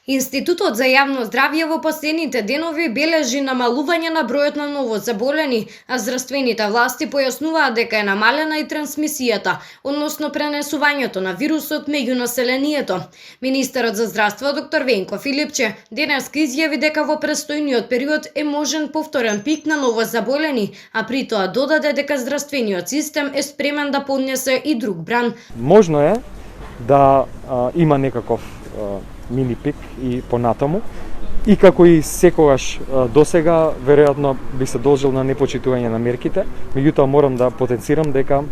Институтот за јавно здравје во последните денови бележи намалување на бројот на новозаболени, а здравствените власти појаснуваат дека е намалена и трансмисијата, односно пренесувањето на вирусот меѓу населението. Министерот за здравство доктор Венко Филипче денеска изјави дека во престојниот период е можен повторен пик на новозаболени, а при тоа додаде дека здравствениот систем е спремен да поднесе и друг бран. Можно е да има некаков мини пик и понатаму. И како и секогаш досега, веројатно би се должил на непочитување на мерките, меѓутоа морам да потенцирам дека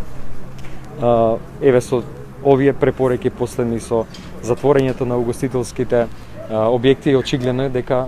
еве со овие препораки последни со затворањето на угостителските објекти, очигледно е дека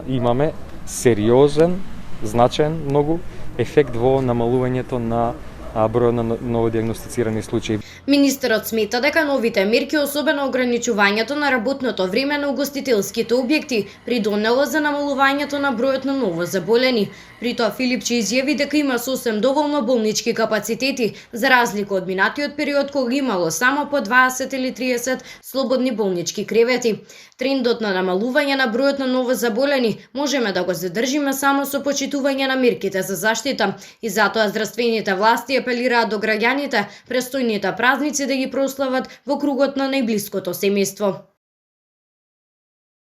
имаме сериозен, значаен многу ефект во намалувањето на број на новодиагностицирани случаи. Министерот смета дека новите мерки, особено ограничувањето на работното време на угостителските објекти, придонело за намалувањето на бројот на новозаболени. При тоа Филипче изјави дека има сосем доволно болнички капацитети, за разлика од минатиот период кога имало само по 20 или 30 слободни болнички кревети. Трендот на намалување на бројот на новозаболени можеме да го задржиме само со почитување на мерките за заштита и затоа здравствените власти апелираат до граѓаните престојните празници да ги прослават во кругот на најблиското семејство.